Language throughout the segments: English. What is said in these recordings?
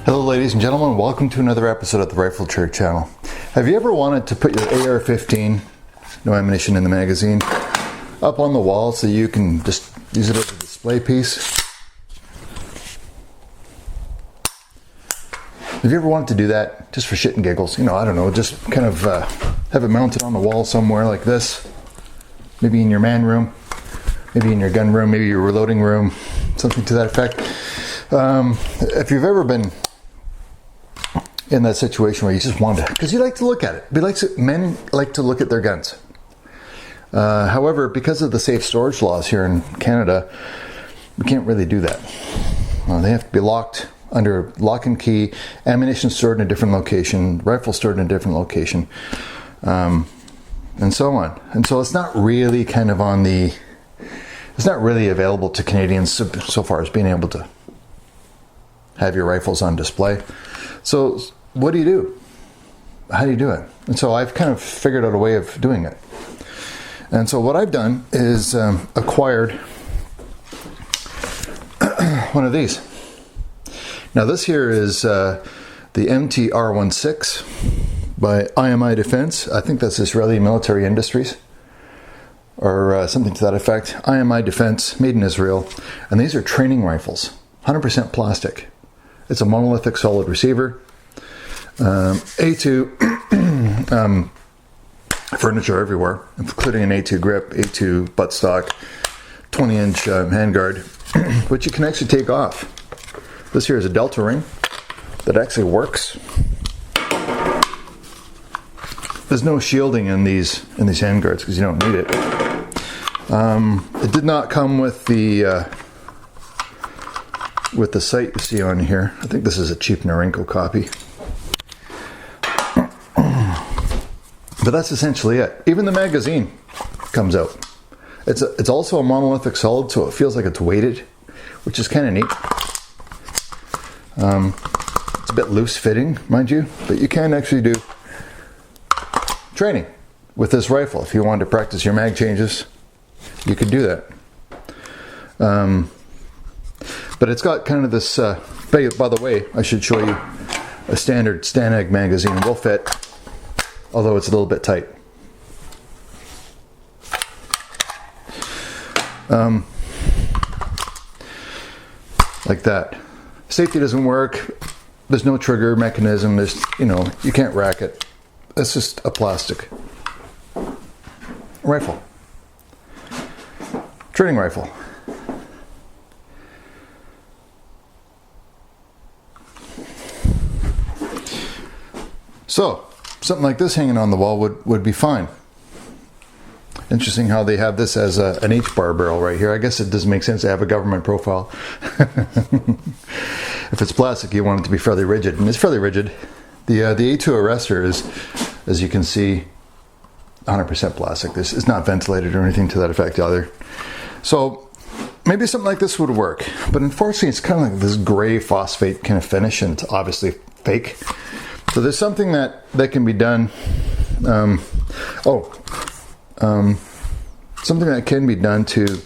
Hello ladies and gentlemen, welcome to another episode of the Riflechair channel. Have you ever wanted to put your AR-15, no ammunition in the magazine, up on the wall so you can just use it as a display piece? Have you ever wanted to do that just for shit and giggles? You know, I don't know, just kind of have it mounted on the wall somewhere like this. Maybe in your man room, maybe in your gun room, maybe your reloading room, something to that effect. If you've ever been in that situation where you just want to, because you like to look at it. Men like to look at their guns. However, because of the safe storage laws here in Canada, we can't really do that. They have to be locked under lock and key, ammunition stored in a different location, rifle stored in a different location, and so on. And so it's not really it's not really available to Canadians so far as being able to have your rifles on display. So what do you do? How do you do it? And so I've kind of figured out a way of doing it. And so what I've done is acquired one of these. Now this here is the MTR-16 by IMI Defense. I think that's Israeli Military Industries or something to that effect. IMI Defense, made in Israel. And these are training rifles, 100% plastic. It's a monolithic solid receiver. A2 furniture everywhere, including an A2 grip, A2 buttstock, 20-inch handguard, which you can actually take off. This here is a Delta ring that actually works. There's no shielding in these handguards because you don't need it. It did not come with the sight you see on here. I think this is a cheap Norinco copy. But that's essentially it. Even the magazine comes out. It's also a monolithic solid, so it feels like it's weighted, which is kind of neat. It's a bit loose fitting, mind you, but you can actually do training with this rifle. If you wanted to practice your mag changes, you could do that. But it's got kind of this, by the way, I should show you a standard Stanag magazine will fit, although it's a little bit tight. Like that. Safety doesn't work. There's no trigger mechanism. You can't rack it. It's just a plastic rifle. Training rifle. So, something like this hanging on the wall would be fine. Interesting how they have this as an H-bar barrel right here. I guess it doesn't make sense to have a government profile. If it's plastic, you want it to be fairly rigid, and it's fairly rigid. The A2 arrestor is, as you can see, 100% plastic. This is not ventilated or anything to that effect either. So maybe something like this would work, but unfortunately it's kind of like this gray phosphate kind of finish, and it's obviously fake. So there's something that can be done. Something that can be done to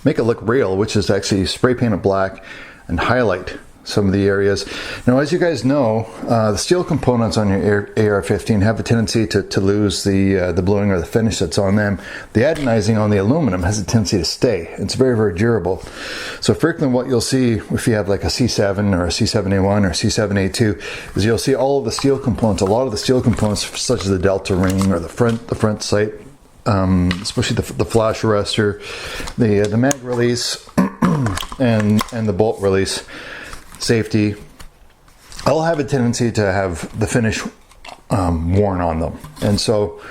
make it look real, which is actually spray paint it black and highlight some of the areas. Now, as you guys know, the steel components on your AR-15 have a tendency to lose the bluing or the finish that's on them. The anodizing on the aluminum has a tendency to stay. It's very, very durable. So frequently what you'll see if you have like a C7 or a C7A1 or C7A2 is you'll see all of the steel components, a lot of the steel components such as the Delta ring or the front sight, especially the flash arrestor, the mag release and the bolt release, safety, all have a tendency to have the finish worn on them. And so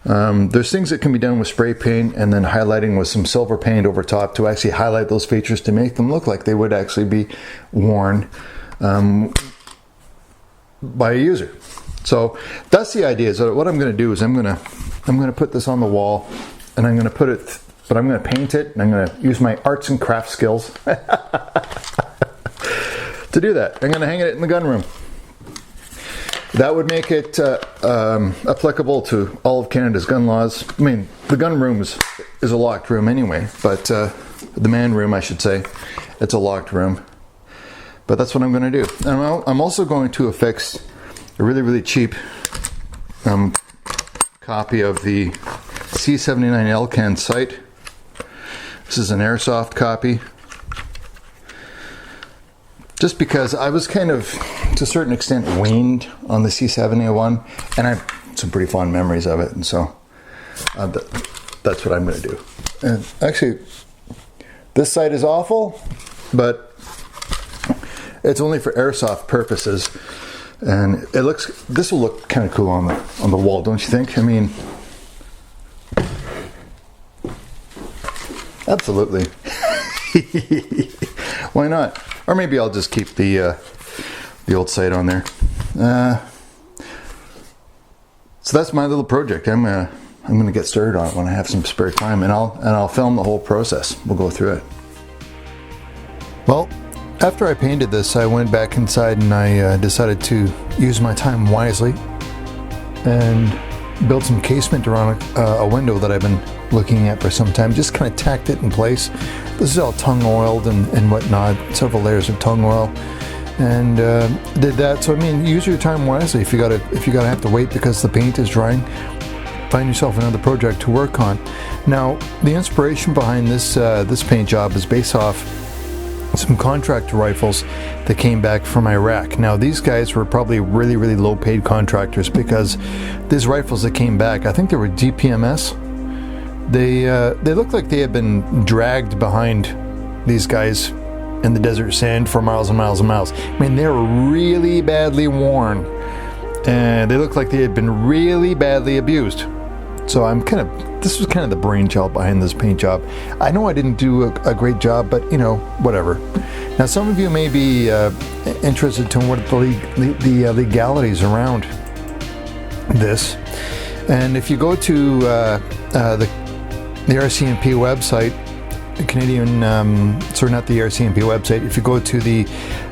there's things that can be done with spray paint and then highlighting with some silver paint over top to actually highlight those features to make them look like they would actually be worn by a user. So that's the idea. So what I'm going to do is I'm going to put this on the wall, and I'm going to paint it, and I'm going to use my arts and crafts skills to do that. I'm going to hang it in the gun room. That would make it applicable to all of Canada's gun laws. I mean, the gun room is a locked room anyway, but the man room, I should say, it's a locked room. But that's what I'm going to do. And I'm also going to affix a really, really cheap copy of the C79 Elcan sight. This is an airsoft copy. Just because I was kind of, to a certain extent, weaned on the C71, and I have some pretty fond memories of it, and so that's what I'm going to do. And actually, this sight is awful, but it's only for airsoft purposes, and this will look kind of cool on the wall, don't you think? I mean, absolutely. Why not? Or maybe I'll just keep the old sight on there. So that's my little project. I'm gonna get started on it when I have some spare time, and I'll film the whole process. We'll go through it. Well, after I painted this, I went back inside and I decided to use my time wisely and build some casement around a window that I've been looking at for some time. Just kind of tacked it in place. This is all tung oiled and whatnot, several layers of tung oil, and did that. So I mean, use your time wisely. If you gotta have to wait because the paint is drying, find yourself another project to work on. Now, the inspiration behind this paint job is based off some contractor rifles that came back from Iraq. Now, these guys were probably really, really low paid contractors, because these rifles that came back, I think they were DPMS. They looked like they had been dragged behind these guys in the desert sand for miles and miles and miles. I mean, they were really badly worn, and they looked like they had been really badly abused. So this was kind of the brainchild behind this paint job. I know I didn't do a great job, but you know, whatever. Now, some of you may be interested to what the legalities around this, and if you go to the RCMP website, the Canadian, sorry, not the RCMP website, if you go to the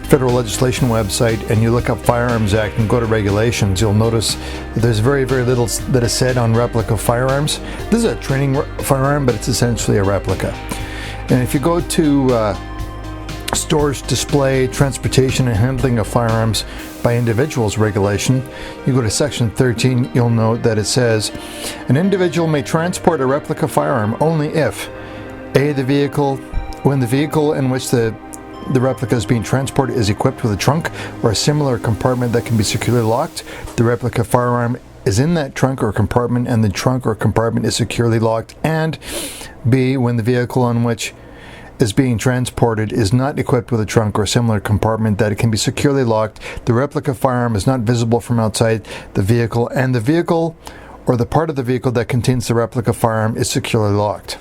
federal legislation website and you look up Firearms Act and go to regulations, you'll notice that there's very, very little that is said on replica firearms. This is a training firearm, but it's essentially a replica. And if you go to storage, display, transportation, and handling of firearms by individuals regulation, you go to section 13, you'll note that it says, an individual may transport a replica firearm only if when the vehicle in which the replica is being transported is equipped with a trunk or a similar compartment that can be securely locked, the replica firearm is in that trunk or compartment and the trunk or compartment is securely locked, and B, when the vehicle on which is being transported is not equipped with a trunk or similar compartment that it can be securely locked, the replica firearm is not visible from outside the vehicle, and the vehicle or the part of the vehicle that contains the replica firearm is securely locked.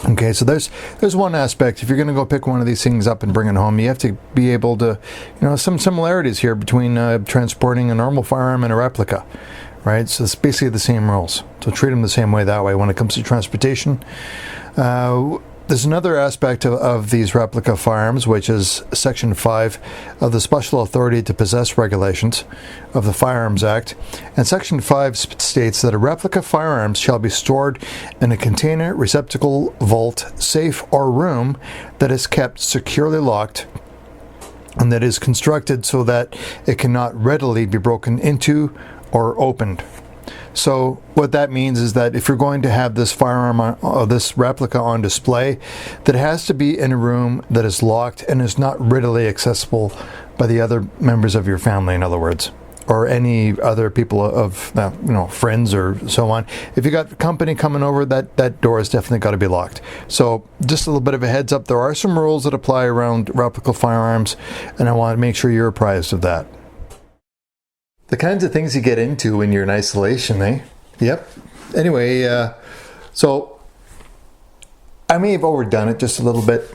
Okay, so there's one aspect. If you're going to go pick one of these things up and bring it home, you have to be able to, some similarities here between transporting a normal firearm and a replica, right? So it's basically the same rules. So treat them the same way that way when it comes to transportation. There's another aspect of these replica firearms, which is Section 5 of the Special Authority to Possess Regulations of the Firearms Act. And Section 5 states that a replica firearm shall be stored in a container, receptacle, vault, safe, or room that is kept securely locked and that is constructed so that it cannot readily be broken into or opened. So what that means is that if you're going to have this firearm, this replica on display, that it has to be in a room that is locked and is not readily accessible by the other members of your family, in other words, or any other people of, friends or so on. If you got company coming over, that door has definitely got to be locked. So just a little bit of a heads up, there are some rules that apply around replica firearms, and I want to make sure you're apprised of that. The kinds of things you get into when you're in isolation, eh? Yep. Anyway, so I may have overdone it just a little bit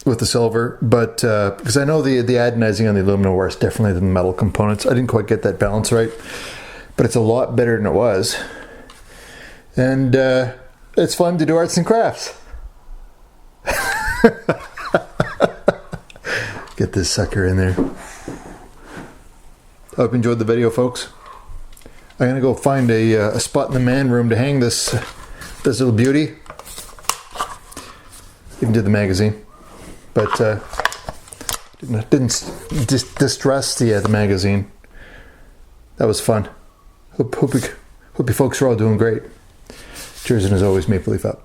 with the silver, but because I know the anodizing on the aluminum works differently than the metal components. I didn't quite get that balance right, but it's a lot better than it was. And it's fun to do arts and crafts. Get this sucker in there. I hope you enjoyed the video, folks. I'm going to go find a spot in the man room to hang this little beauty. Even did the magazine. But Didn't distress the magazine. That was fun. Hope you folks are all doing great. Cheers, and as always, Maple Leaf up.